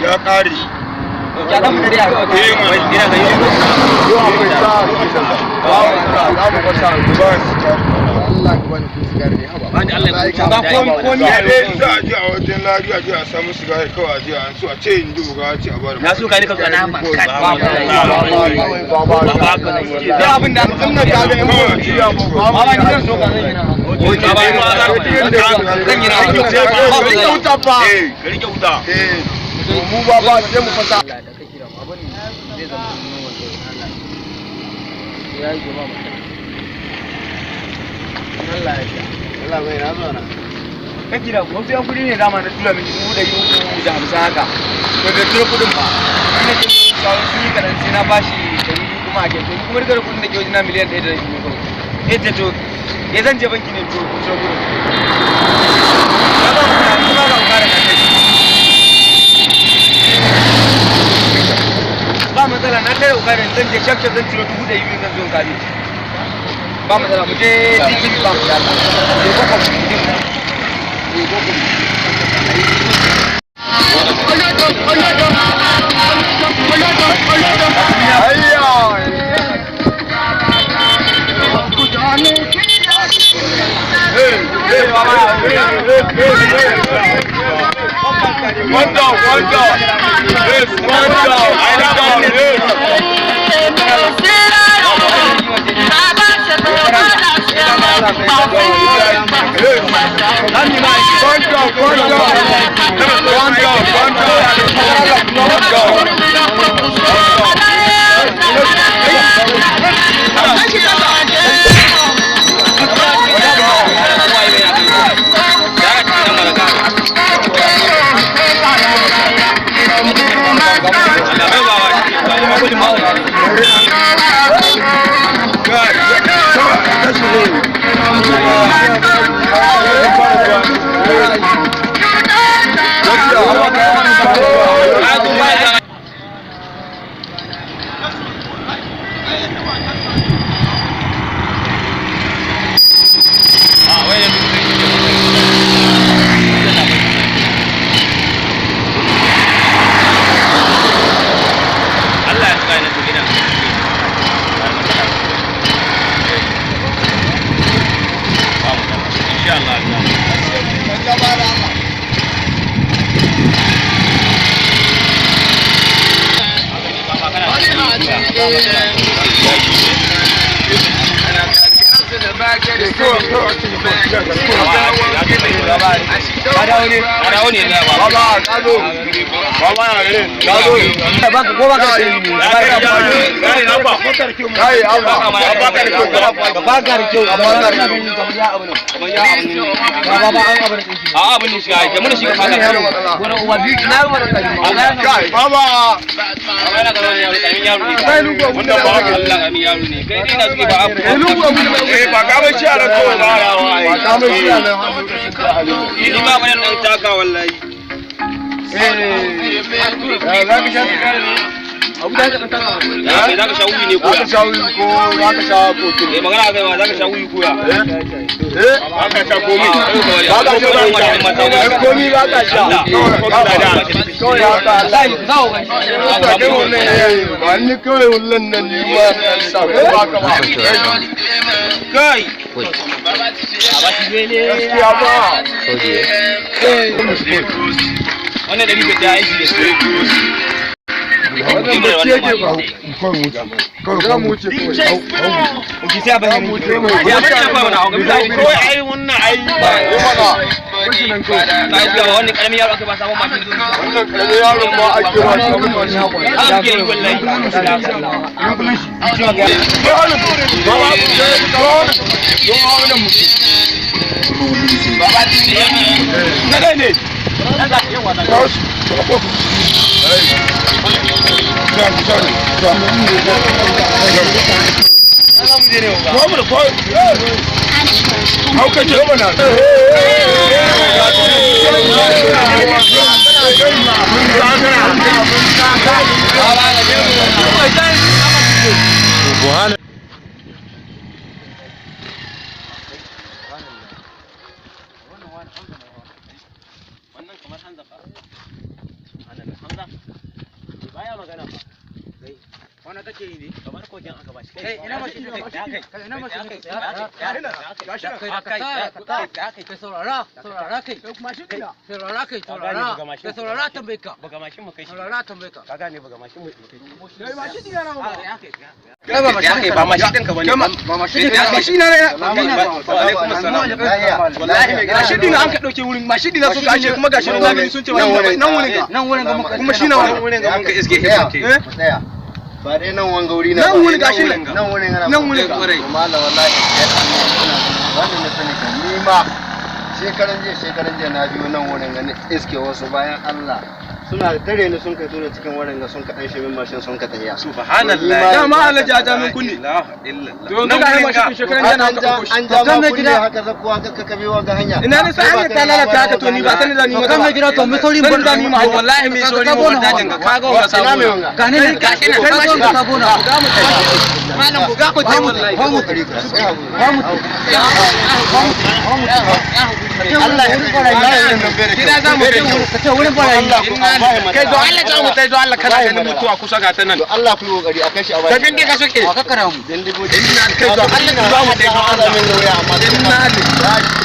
ya kare ya dan mu da Allah ku bani sigar ne haba bani Allah ya ba ko ya dai za a ji a wajen lariya ji a samu sigar kawai a ji an so a ce in dubu ga ci a bar na so ka ni ka kana man kan da abin da sun na ga da mu ji ya ba ni kan so ka zan yi ko ta ba zan yi aiki ce ba rike wuta fa rike wuta mu ba sai mu fasa Allah da kake da abin zai zama mun wanda Allah ya yi ba mu Allah ya Allah mai na zo na ka kira ko sai kudi ne dama na tura miki mu da yi da hamsa haka to da tura kudin ba ina ce sai shi karan sai na bashi kuma a gefe kuma rigar kudin da ke wajen miliyan 1 da rabi ne kawai eh to ya zan je banki ne to ku tura kudin ba ba kuma ga fara ka kai ba matsala na kai kokarin zan je shakka zan tura 200 zan zo kare ba matsala mu je cikin ba mu da abu da ka tantana ya me zaka sha wuyi ne ko zaka sha wuyi ko zaka sha kokin magana kai ma zaka sha wuyi ko ya zaka sha komi zaka sha komi zaka sha kawai haka Allah zawo ga kai wannan ba ni kawai wallan nan ni ma sa ko ba ka ba kai gaskiya ba wannan da rike da aiki da wannan ba ce ke ba kawai mu kawai mu ce kawai ki sai ban mu ce mu ya ce ba wannan hauka bai kawai ai wannan ai ba mana kushinan kawai kai ga wannan karamin yaro aka ba sabon mashin wannan karamin yaro ma ake ba sabon mashin an ke yi wallahi ambulan shi ci ga ba wannan ba ba ku ce ko yo wannan mu baba ne na dai ne wannan kamar hanza fa hanza baya magana fa wannan kake yi ne kamar kogin aka bashi kai ina mashi kai ina mashi kai saurara kai saurara tambaye ka buga mashin mu kai saurara tambaye ka ka gane buga mashin mu kai mashin dina na ba ba mashin ɗinka bane ba mashin ɗinka mashin na alaikum assalam wallahi mai gida mashin dina an ka dauke wurin mashin dina so ka ashe kuma gashi na gani sun ce nan wurin ga kuma shi na wurin ga mun ka iske tsaya ba dai nan wanga wuri na nan wurin gashi nan wurin kwarai mallan wallahi wannan ne sani kan ni ma shekaran jiya na biyo nan wurin ga iske wasu bayan Allah suna tare ni sun kai tura cikin wurin ga sun ka dan shimin mashin sun ka tahiya subhanallah da ma Allah jaja min kunni la illallah to nan ga mashin shekaran jiya na an ja ma kunni haka zakuwa ka kabewa ga hanya ina ne sai an ta lalata haka to ni ba sani da ni ma kan gida to mi sauri ban da ni ma wallahi mi sauri mu ban dajin ka kaga wa sabo ga ne gashi na kai mashin sabo na ga mu malam buga ko je wallahi ba mu Allah ya fara gida za mu kai wurin fara kai don Allah za mu tai don Allah kana ganin mutuwa kusa ga ta nan don Allah ku yi kokari a kai shi a baya da bindiga suke ka kara mu bindigo kai don Allah za mu tai don Allah min da waya amma